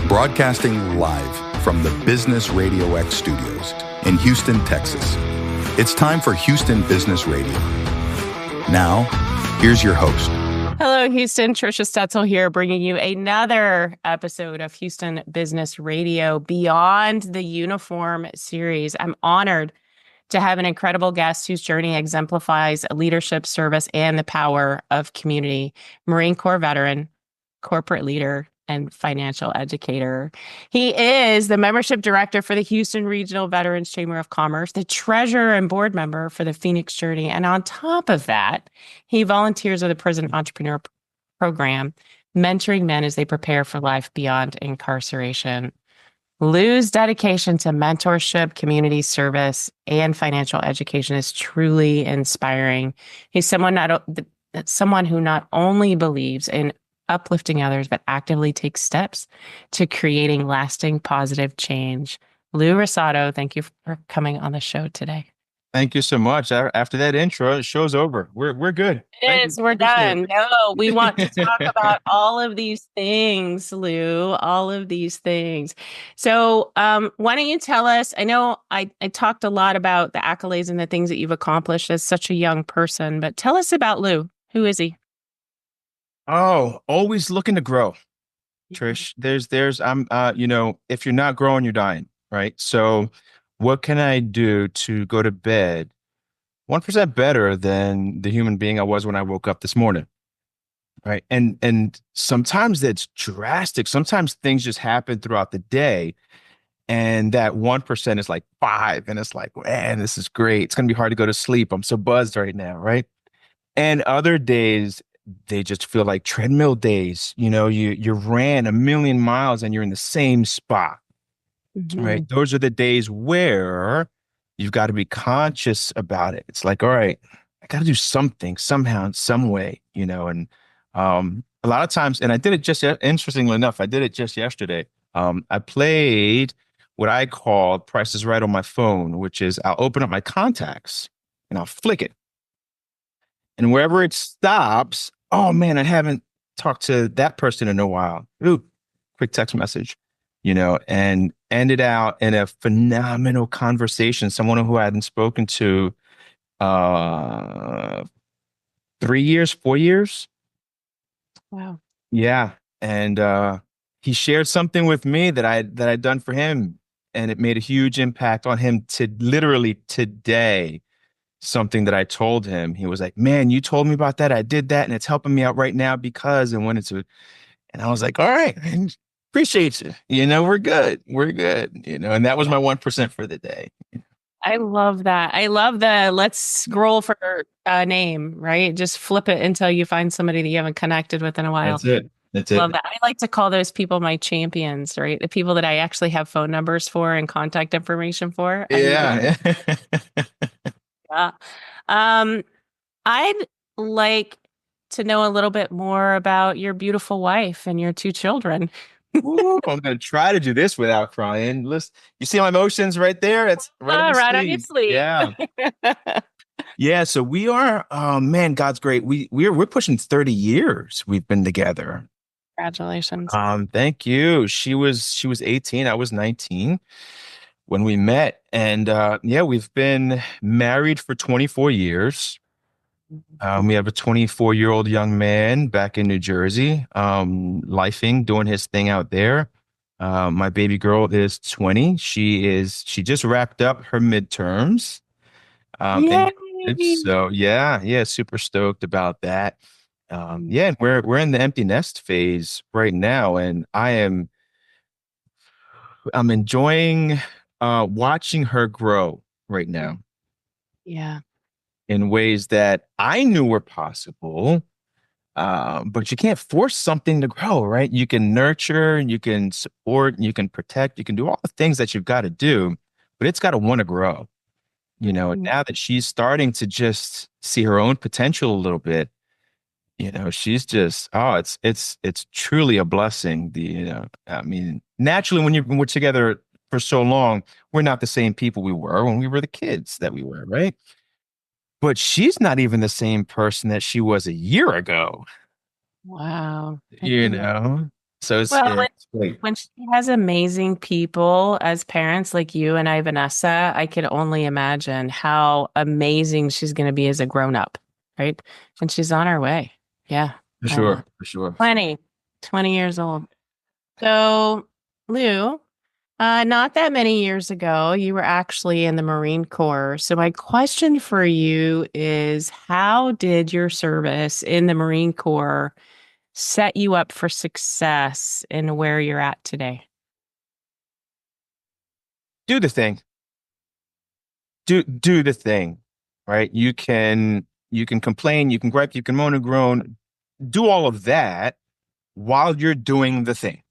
Broadcasting live from the Business RadioX studios in Houston, Texas. It's time for Houston Business Radio. Now, here's your host. Hello, Houston. Trisha Stetzel here, bringing you another episode of Houston Business Radio Beyond the Uniform series. I'm honored to have an incredible guest whose journey exemplifies leadership, service, and the power of community. Marine Corps veteran, corporate leader, and financial educator. He is the membership director for the Houston Regional Veterans Chamber of Commerce, the treasurer and board member for the Phoenix Journey. And on top of that, he volunteers with the Prison Entrepreneur Program, mentoring men as they prepare for life beyond incarceration. Lou's dedication to mentorship, community service, and financial education is truly inspiring. He's someone who not only believes in uplifting others, but actively takes steps to creating lasting positive change. Lou Rosado, thank you for coming on the show today. Thank you so much. After that intro, the show's over. We're good. We're done. No, we want to talk about all of these things, Lou, all of these things. So why don't you tell us, I know I talked a lot about the accolades and the things that you've accomplished as such a young person, but tell us about Lou. Who is he? Oh, always looking to grow, Trish. If you're not growing, you're dying, right? So what can I do to go to bed 1% better than the human being I was when I woke up this morning? Right. And sometimes that's drastic. Sometimes things just happen throughout the day. And that 1% is like 5. And it's like, man, this is great. It's going to be hard to go to sleep. I'm so buzzed right now. Right. And other days, they just feel like treadmill days. You ran 1,000,000 miles and you're in the same spot. Mm-hmm. Right. Those are the days where you've got to be conscious about it. It's like, all right, I got to do something somehow, in some way, and a lot of times, and I did it interestingly enough, I did it just yesterday. I played what I call Price is Right on my phone, which is I'll open up my contacts and I'll flick it. And wherever it stops, oh man, I haven't talked to that person in a while. Ooh, quick text message, and ended out in a phenomenal conversation. Someone who I hadn't spoken to 3 years, 4 years. Wow. Yeah. And he shared something with me that I'd done for him. And it made a huge impact on him to literally today. Something that I told him, he was like, man, you told me about that. I did that. And it's helping me out right now because, and I was like, all right, appreciate you. We're good. We're good. And that was my 1% for the day. I love that. I love the let's scroll for a name, right? Just flip it until you find somebody that you haven't connected with in a while. That's it. Love that. I like to call those people my champions, right? The people that I actually have phone numbers for and contact information for. Yeah. I'd like to know a little bit more about your beautiful wife and your 2 children. Ooh, I'm going to try to do this without crying. Listen, you see my emotions right there? It's right on your sleeve. Yeah. Yeah. So we are, man, God's great. We're pushing 30 years we've been together. Congratulations. Thank you. She was 18. I was 19. When we met, and we've been married for 24 years. We have a 24-year-old young man back in New Jersey, lifing, doing his thing out there. My baby girl is 20. She just wrapped up her midterms. Super stoked about that. And we're in the empty nest phase right now, and I'm enjoying watching her grow right now. Yeah. In ways that I knew were possible. But you can't force something to grow, right? You can nurture, you can support, you can protect, you can do all the things that you've got to do, but it's got to want to grow. Now that she's starting to just see her own potential a little bit, she's just, it's truly a blessing. Naturally when we're together for so long, we're not the same people we were when we were the kids that we were, right? But she's not even the same person that she was a year ago. Wow. So Well, it's great. when she has amazing people as parents like you and I, Vanessa, I can only imagine how amazing she's going to be as a grown up, right? And she's on her way. Yeah. For I love sure. For sure. 20 years old. So, Lou, not that many years ago, you were actually in the Marine Corps. So, my question for you is, how did your service in the Marine Corps set you up for success in where you're at today? Do the thing. Do the thing. Right. You can complain, you can gripe, you can moan and groan, do all of that while you're doing the thing.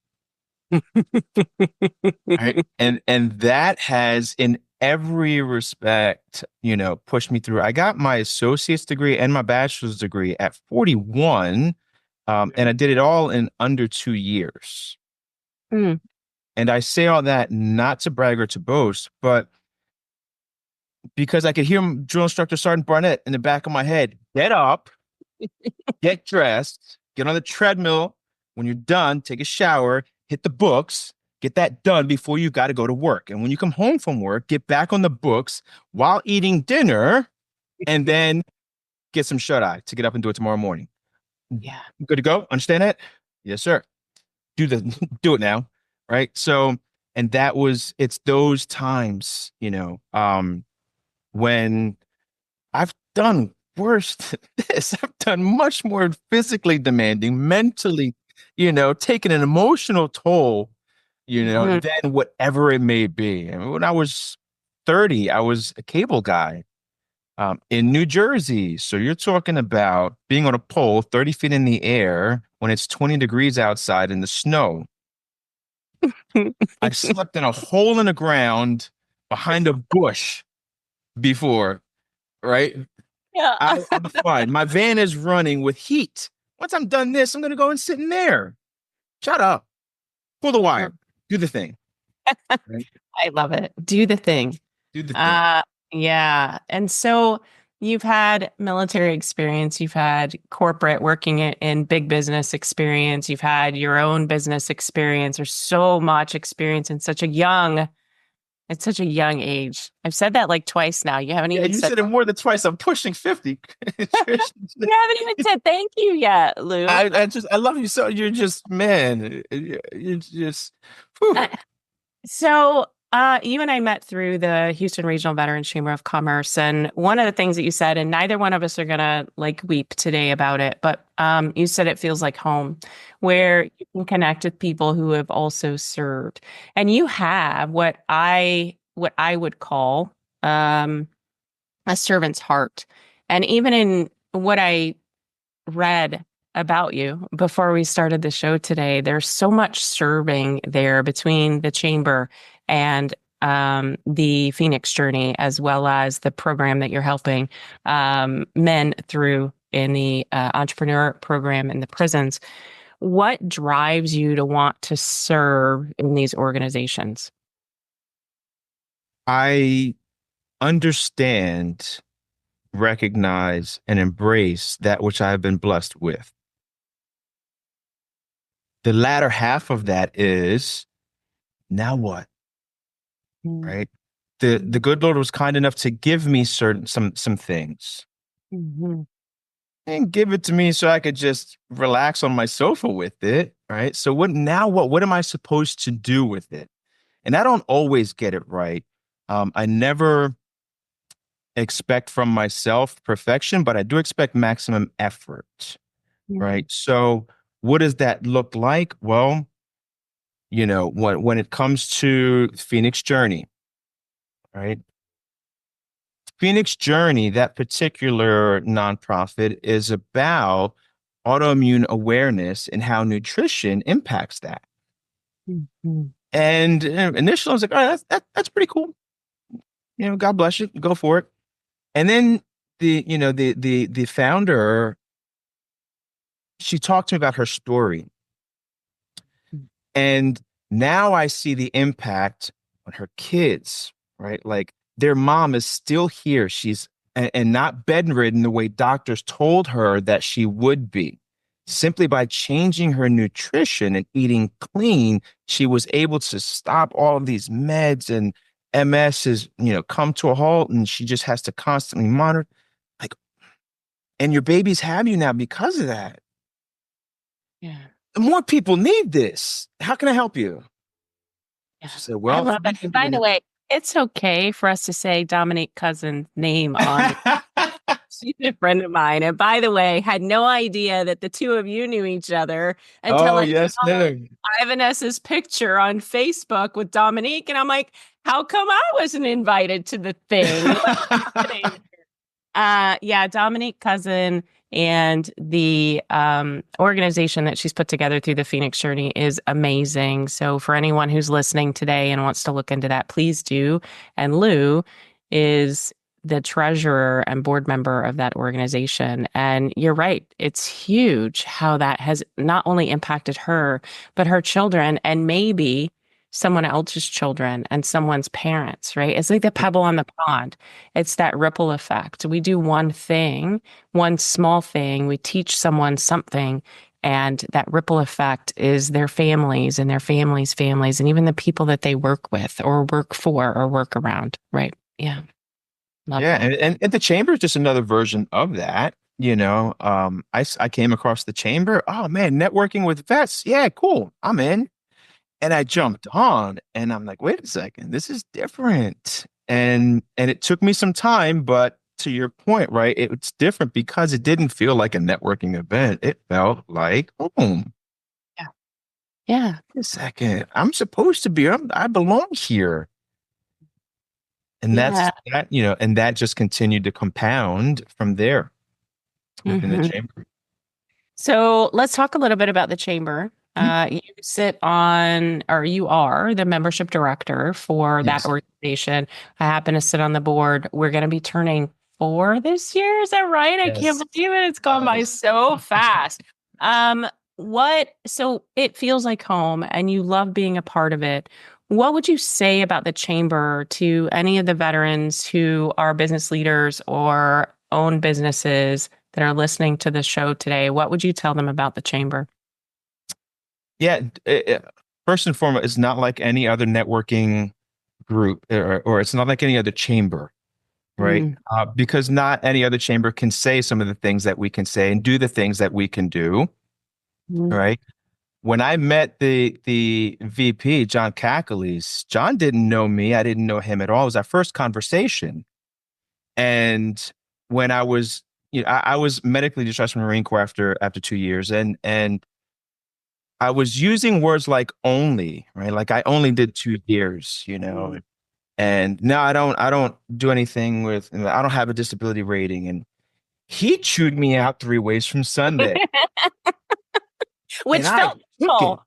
Right. And that has in every respect, pushed me through. I got my associate's degree and my bachelor's degree at 41. And I did it all in under 2 years. Mm. And I say all that not to brag or to boast, but because I could hear drill instructor Sergeant Barnett in the back of my head, get up, get dressed, get on the treadmill. When you're done, take a shower, hit the books, get that done before you got to go to work. And when you come home from work, get back on the books while eating dinner and then get some shut eye to get up and do it tomorrow morning. Yeah. Good to go? Understand that? Yes, sir. Do it now. Right. So, and it's those times, when I've done worse than this. I've done much more physically demanding, mentally, taking an emotional toll, Mhm. than whatever it may be. I mean, when I was 30, I was a cable guy in New Jersey. So you're talking about being on a pole 30 feet in the air when it's 20 degrees outside in the snow. I've slept in a hole in the ground behind a bush before, right? Yeah. I'm fine. My van is running with heat. Once I'm done this, I'm going to go and sit in there. Shut up. Pull the wire. Do the thing. Right? I love it. Do the thing. Do the thing. Uh, yeah. And so you've had military experience, you've had corporate working in big business experience, you've had your own business experience. There's so much experience in at such a young age. I've said that like twice now. You haven't Yeah, even you said said it more than twice. I'm pushing 50. you haven't even said thank you yet, Lou. I love you so. You're just, man, you're just, whew. So, you and I met through the Houston Regional Veterans Chamber of Commerce, and one of the things that you said, and neither one of us are gonna like weep today about it, but you said it feels like home, where you can connect with people who have also served, and you have what I would call a servant's heart, and even in what I read about you before we started the show today. There's so much serving there between the chamber and the Phoenix Journey, as well as the program that you're helping men through in the entrepreneur program in the prisons. What drives you to want to serve in these organizations? I understand, recognize, and embrace that which I have been blessed with. The latter half of that is now what? Right? The good Lord was kind enough to give me some things Mm-hmm. and give it to me so I could just relax on my sofa with it. Right. So what am I supposed to do with it? And I don't always get it right. I never expect from myself perfection, but I do expect maximum effort. Right. So what does that look like? Well, when it comes to Phoenix Journey, right? Phoenix Journey, that particular nonprofit, is about autoimmune awareness and how nutrition impacts that. Mm-hmm. And initially, I was like, "All right, that's pretty cool. God bless you. Go for it." And then the founder, she talked to me about her story, and now I see the impact on her kids. Right, like their mom is still here. She's and not bedridden the way doctors told her that she would be. simply by changing her nutrition and eating clean, she was able to stop all of these meds, and MS is, come to a halt, and she just has to constantly monitor. Like, and your babies have you now because of that. Yeah. More people need this. How can I help you? Yeah. She said, I well, love it. And by the way, it's okay for us to say Dominique Cousin's name on. She's a friend of mine. And by the way, had no idea that the two of you knew each other until oh, I yes, saw no. Vanessa's picture on Facebook with Dominique. And I'm like, how come I wasn't invited to the thing? What's happening? Yeah, Dominique Cousin and the organization that she's put together through the Phoenix Journey is amazing. So for anyone who's listening today and wants to look into that, please do. And Lou is the treasurer and board member of that organization. And you're right, it's huge how that has not only impacted her, but her children and maybe someone else's children and someone's parents, right? It's like the pebble on the pond. It's that ripple effect. We do one thing, one small thing, we teach someone something, and that ripple effect is their families and their families' families, and even the people that they work with or work for or work around, right? Yeah. Love Yeah, that. and the chamber is just another version of that. I came across the chamber. Oh man, networking with vets. Yeah, cool. I'm in. And I jumped on and I'm like, wait a second, this is different. And it took me some time, but to your point, right? It's different because it didn't feel like a networking event. It felt like home. Yeah. Yeah. Wait a second, I'm supposed to be, I belong here. And Yeah. and that just continued to compound from there within the Mhm. chamber. So let's talk a little bit about the chamber. Mhm. You sit on, or you are the membership director for that Yes. organization. I happen to sit on the board. We're going to be turning 4 this year. Is that right? I can't Yes. believe it. It's gone by so fast. Um, so it feels like home and you love being a part of it. What would you say about the chamber to any of the veterans who are business leaders or own businesses that are listening to the show today? What would you tell them about the chamber? Yeah. First and foremost, it's not like any other networking group, or it's not like any other chamber, right? Mm, Because not any other chamber can say some of the things that we can say and do the things that we can do, mm, right? When I met the VP, John Cackles, John didn't know me. I didn't know him at all. It was our first conversation. And when I was, I was medically discharged from the Marine Corps after 2 years, and I was using words like only, right? Like I only did 2 years, mm. and no, I don't do anything with, I don't have a disability rating. And he chewed me out 3 ways from Sunday. And Which I felt took it. full.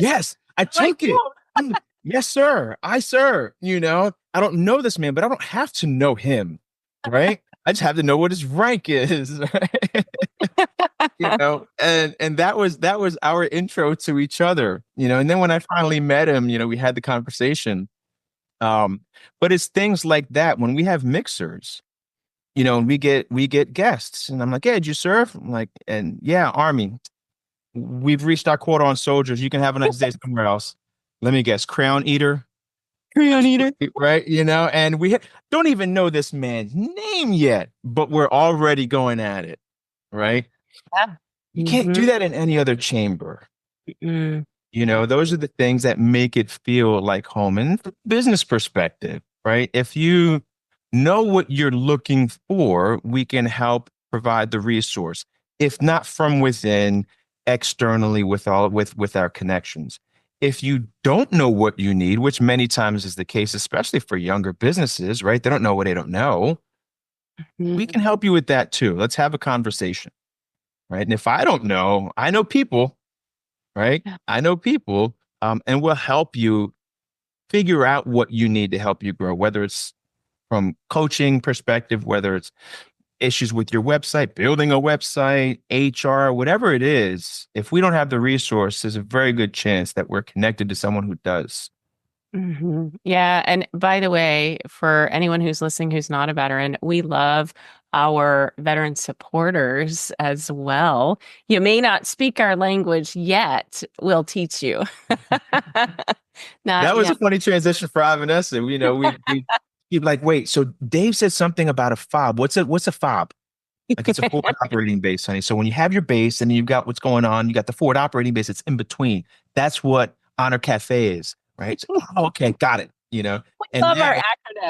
Yes, I Like, took it. Yes, sir. Sir. I don't know this man, but I don't have to know him. Right. I just have to know what his rank is. Right? And that was our intro to each other, and then when I finally met him, we had the conversation. But it's things like that when we have mixers, and we get guests, and I'm like, yeah, did you serve? I'm like, and yeah, Army. We've reached our quota on soldiers. You can have a nice day somewhere else. Let me guess, Crown Eater, Creon eater. right? And we don't even know this man's name yet, but we're already going at it, right? Yeah. You can't Mm-hmm. do that in any other chamber. Mm, Those are the things that make it feel like home. And from a business perspective, right? If you know what you're looking for, we can help provide the resource. If not from within, externally with our connections. If you don't know what you need, which many times is the case, especially for younger businesses, right? They don't know what they don't know. We mm. can help you with that too. Let's have a conversation, right? And if I don't know, I know people, right? Yeah. I know people, and we'll help you figure out what you need to help you grow, whether it's from coaching perspective, whether it's issues with your website, building a website, HR, whatever it is. If we don't have the resource, there's a very good chance that we're connected to someone who does. Yeah. And by the way, for anyone who's listening who's not a veteran, we love our veteran supporters as well. You may not speak our language yet. We'll teach you. Not That was yet. a funny transition for Vanessa. We keep like, wait, so Dave said something about a fob. What's a fob? Like it's a forward operating base, honey. So when you have your base and you've got what's going on, you got the forward operating base, it's in between. That's what Honor Cafe is, right? So, oh, okay, got it. And Love our now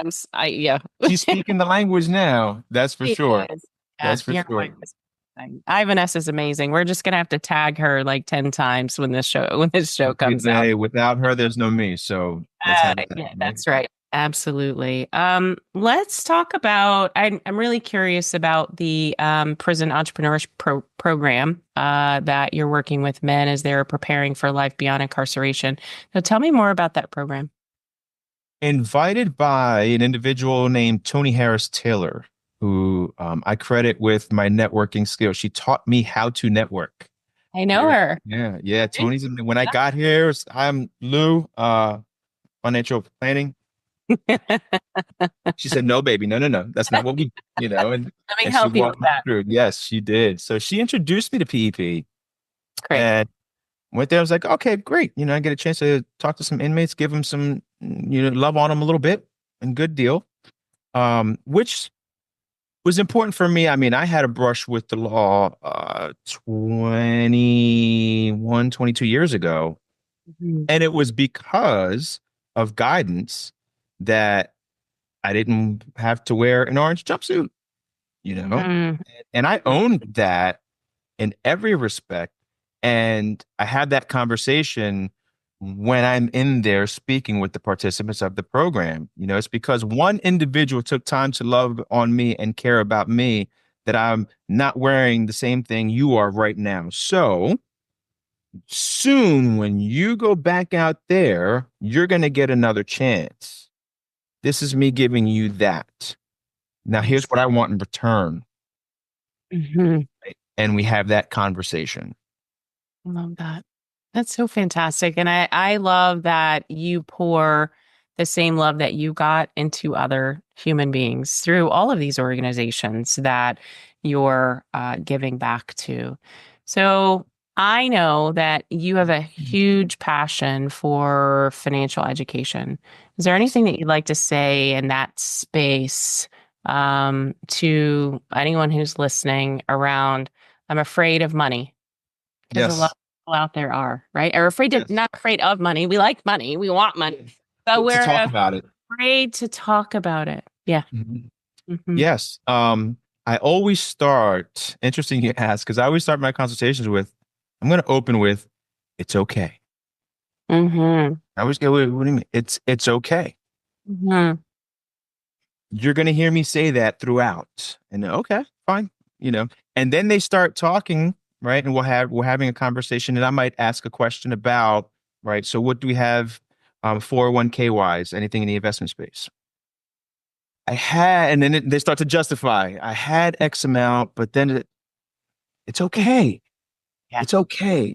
acronyms. Yeah. she's speaking the language now. That's for She sure. is. Yeah, That's for you're sure. going to Ivaness is amazing. We're just gonna have to tag her like 10 times when this show comes out. Hey, without her, there's no me. So let's have it Yeah, happen, right? that's right. Absolutely. Let's talk about. I'm really curious about the prison entrepreneurship program that you're working with men as they're preparing for life beyond incarceration. So tell me more about that program. Invited by an individual named Tony Harris Taylor, who I credit with my networking skills. She taught me how to network. I know her. Yeah, yeah. When I got here, I'm Lou, financial planning. She said, "No, baby, no, no, no. That's not what and Let me and she help you with walked me that. through. Yes, she did. So she introduced me to PEP Great. and went there. I was like, okay, great. I get a chance to talk to some inmates, give them some, love on them a little bit, and good deal. Which was important for me. I mean, I had a brush with the law 21, 22 years ago. Mhm. And it was because of guidance that I didn't have to wear an orange jumpsuit, you know? Mhm. And I owned that in every respect. And I had that conversation when I'm in there speaking with the participants of the program. It's because one individual took time to love on me and care about me that I'm not wearing the same thing you are right now. So soon, when you go back out there, you're going to get another chance. This is me giving you that. Now, here's Nice. what I want in return. Mhm. And we have that conversation. Love that. That's so fantastic. And I love that you pour the same love that you got into other human beings through all of these organizations that you're giving back to. So I know that you have a huge passion for financial education. Is there anything that you'd like to say in that space to anyone who's listening around? I'm afraid of money because a lot Yes. of people out there are, right? Are afraid to, Yes. not afraid of money. We like money. We want money. But To we're talk about it. afraid to talk about it. Yeah. Mhm. Hmm. Yes. I always start, interesting you ask, because I always start my consultations with, I'm going to open with, it's okay. Hmm. I always go, what do you mean? It's okay. Hmm. You're going to hear me say that throughout. And okay, fine. And then they start talking, right? And we're having a conversation and I might ask a question about, right? So what do we have 401k wise, anything in the investment space? And then they start to justify. I had X amount, but then it's okay. Yeah. It's okay,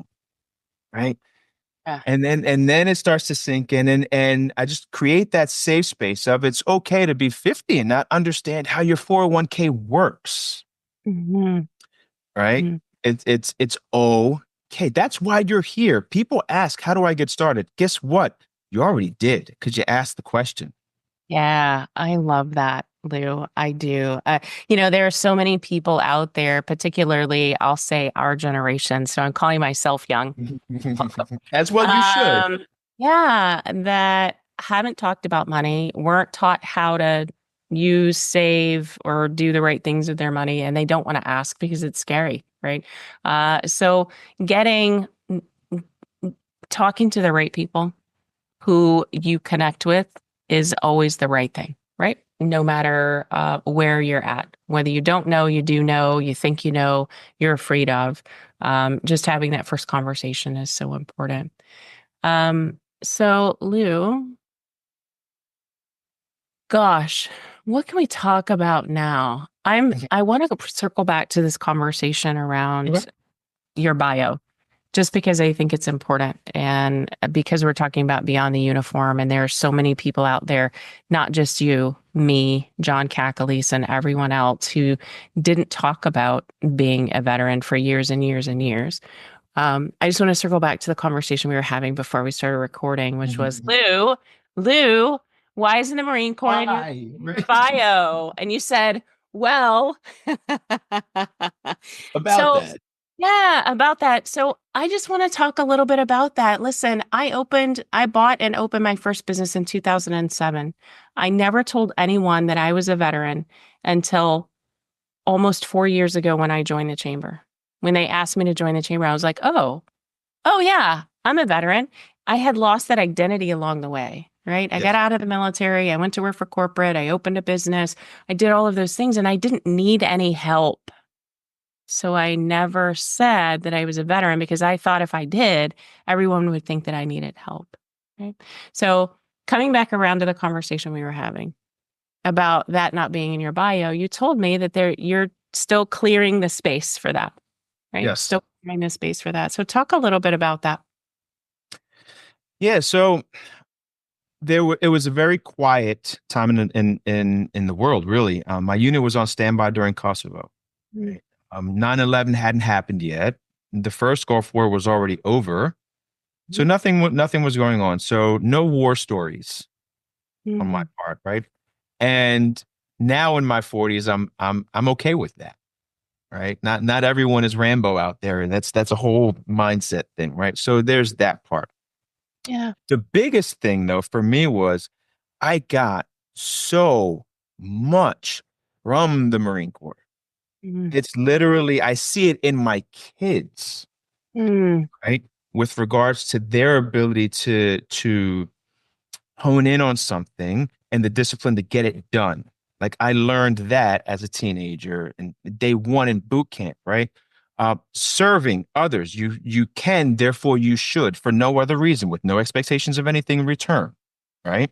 right? Yeah. And then it starts to sink in and I just create that safe space of it's okay to be 50 and not understand how your 401k works, Hmm. right? Hmm. It's okay. That's why you're here. People ask, how do I get started? Guess what? You already did because you asked the question. Yeah, I love that, Lou. I do. There are so many people out there, particularly I'll say our generation. So I'm calling myself young. As well, you should. Yeah, that haven't talked about money, weren't taught how to use, save, or do the right things with their money, and they don't want to ask because it's scary, right? So getting talking to the right people who you connect with is always the right thing, right? No matter where you're at, whether you don't know, you do know, you think you know, you're afraid of. Just having that first conversation is so important. So Lou, gosh, what can we talk about now? I want to circle back to this conversation Okay. around your bio just because I think it's important. And because we're talking about beyond the uniform, and there are so many people out there, not just you, me, John Cacalis, and everyone else who didn't talk about being a veteran for years and years and years. I just want to circle back to the conversation we were having before we started recording, which was Lou, why isn't the Marine Corps in your bio? And you said, well, About so that. yeah, about that. So I just want to talk a little bit about that. Listen, I bought and opened my first business in 2007. I never told anyone that I was a veteran until almost 4 years ago when I joined the chamber. When they asked me to join the chamber, I was like, oh yeah, I'm a veteran. I had lost that identity along the way, right? I got out of the military. I went to work for corporate. I opened a business. I did all of those things and I didn't need any help. So I never said that I was a veteran because I thought if I did, everyone would think that I needed help. Right. So coming back around to the conversation we were having about that not being in your bio, you told me that you're still clearing the space for that, right? Yes. Still clearing the space for that. So talk a little bit about that. Yeah. So it was a very quiet time in the world, really. My unit was on standby during Kosovo. Right? 9/11 hadn't happened yet. The first Gulf War was already over. So nothing was going on. So no war stories on my part, right? And now in my 40s, I'm okay with that, right? Not everyone is Rambo out there, and that's a whole mindset thing, right? So there's that part. Yeah. The biggest thing though for me was I got so much from the Marine Corps. It's literally, I see it in my kids, right? With regards to their ability to hone in on something and the discipline to get it done. Like I learned that as a teenager and day one in boot camp, right? Serving others, you can, therefore you should, for no other reason, with no expectations of anything in return, right?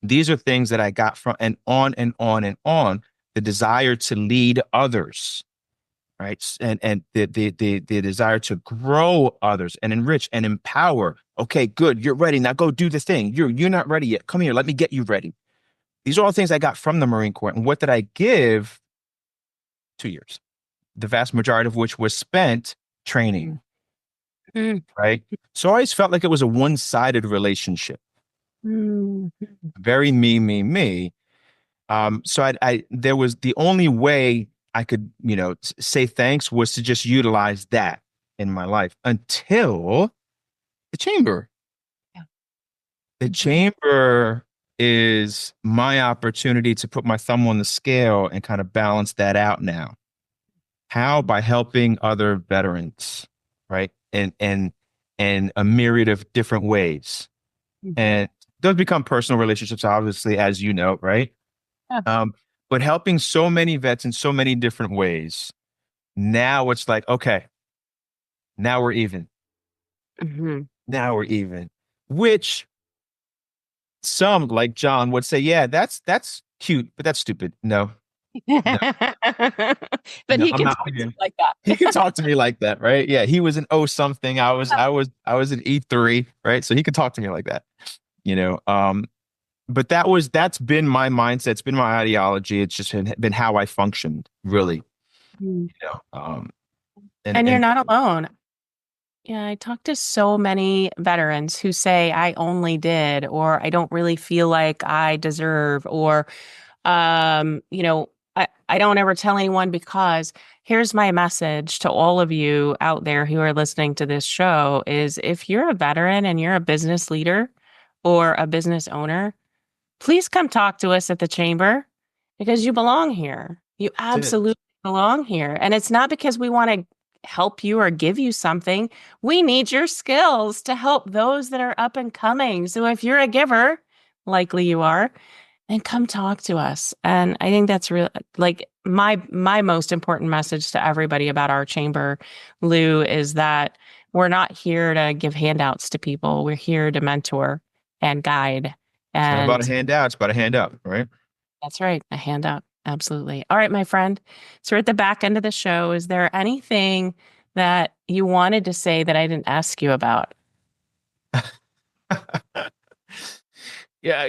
These are things that I got from and on and on and on. The desire to lead others, right? And the desire to grow others and enrich and empower. Okay, good. You're ready. Now go do the thing. You're not ready yet. Come here. Let me get you ready. These are all things I got from the Marine Corps. And what did I give? 2 years, the vast majority of which was spent training. Right. So I always felt like it was a one-sided relationship. Very me. So there was the only way I could, say thanks was to just utilize that in my life until the chamber. Yeah. The chamber is my opportunity to put my thumb on the scale and kind of balance that out now. How? By helping other veterans, right? And a myriad of different ways. And those become personal relationships, obviously, as you know, right? Yeah. But helping so many vets in so many different ways. Now it's like, okay, now we're even. Now we're even. Which some, like John, would say, yeah, that's cute, but that's stupid. No. But No, he I'm can not talk to again. you like that. He can talk to me like that, right? Yeah, he was an O something. I was an E3, right? So he could talk to me like that, but that's been my mindset. It's been my ideology. It's just been how I functioned, really. And you're not alone. Yeah, I talk to so many veterans who say I only did, or I don't really feel like I deserve, or I don't ever tell anyone because here's my message to all of you out there who are listening to this show is if you're a veteran and you're a business leader or a business owner, please come talk to us at the chamber because you belong here. You absolutely belong here. And it's not because we want to help you or give you something. We need your skills to help those that are up and coming. So if you're a giver, likely you are, then come talk to us. And I think that's real, like my most important message to everybody about our chamber, Lou, is that we're not here to give handouts to people. We're here to mentor and guide. It's not about a And handout. It's about a handout, right? that's right. A handout. Absolutely. All right, my friend. So we're at the back end of the show. Is there anything that you wanted to say that I didn't ask you about? Yeah,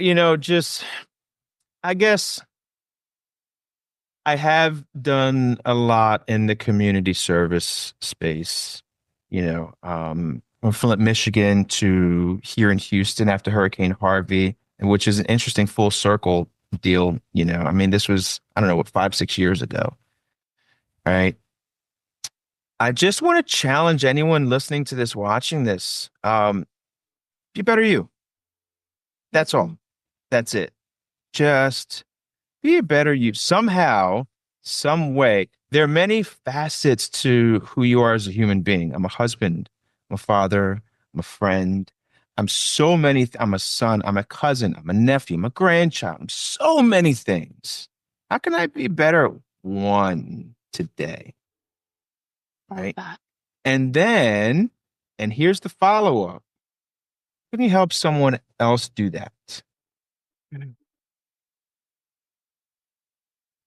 I guess I have done a lot in the community service space, from Flint, Michigan to here in Houston after Hurricane Harvey, and which is an interesting full circle deal. I mean, this was, I don't know, what, 5, 6 years ago, right? I just want to challenge anyone listening to this, watching this. Be better you. That's all. That's it. Just be a better you somehow, some way. There are many facets to who you are as a human being. I'm a husband, I'm a father, I'm a friend. I'm a son, I'm a cousin, I'm a nephew, I'm a grandchild. I'm so many things. How can I be better at one today? Love Right. that. And then, and here's the follow-up. Can you help someone else do that? Mhm.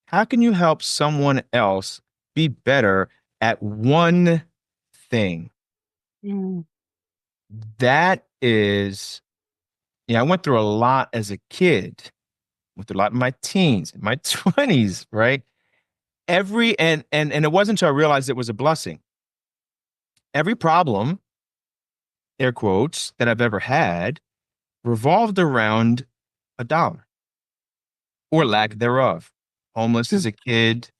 How can you help someone else be better at one thing? Mm. That is, I went through a lot as a kid, went through a lot in my teens, in my 20s, right? And it wasn't until I realized it was a blessing. Every problem, air quotes, that I've ever had revolved around $1 or lack thereof. Homeless as a kid,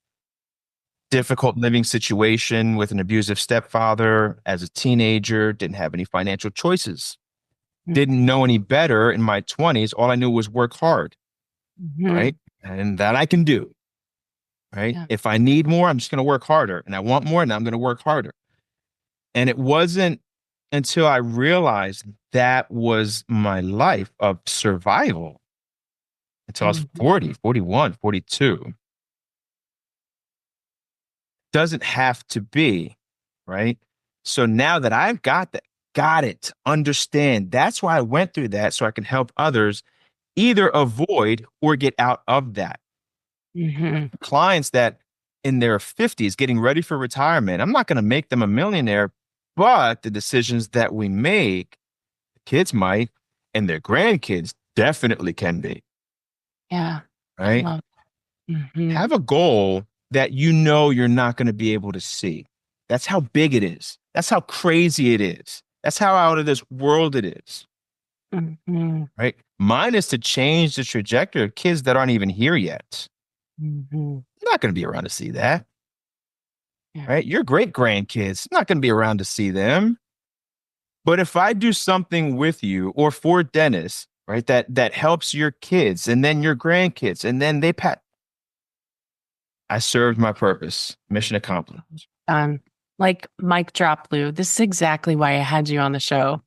difficult living situation with an abusive stepfather as a teenager, didn't have any financial choices, didn't know any better in my 20s. All I knew was work hard, Mhm. right? And that I can do, right? Yeah. If I need more, I'm just going to work harder. And I want more, and I'm going to work harder. And it wasn't until I realized that was my life of survival until I was Mhm. 40, 41, 42. Doesn't have to be, right? So now that I've got that, got it, understand, that's why I went through that, so I can help others either avoid or get out of that. Mhm. Clients that in their 50s getting ready for retirement, I'm not going to make them a millionaire, but the decisions that we make, kids might, and their grandkids definitely can be, Yeah. I right? love that. Mhm. Have a goal that you know you're not going to be able to see. That's how big it is. That's how crazy it is. That's how out of this world it is, Mhm. right? Mine is to change the trajectory of kids that aren't even here yet. Mhm. You're not going to be around to see that, Yeah. right? Your great grandkids not going to be around to see them. But if I do something with you or for Dennis, right, that helps your kids and then your grandkids, and then I served my purpose. Mission accomplished. Like mic drop, Lou. This is exactly why I had you on the show.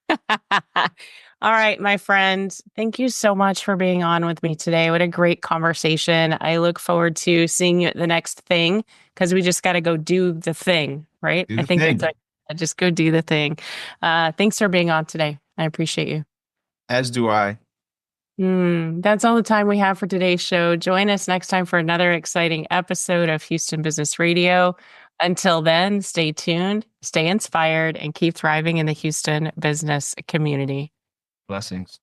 All right, my friend. Thank you so much for being on with me today. What a great conversation. I look forward to seeing you at the next thing because we just got to go do the thing, right? Do I the think that's thing. like, just go do the thing. Thanks for being on today. I appreciate you. As do I. That's all the time we have for today's show. Join us next time for another exciting episode of Houston Business Radio. Until then, stay tuned, stay inspired, and keep thriving in the Houston business community. Blessings.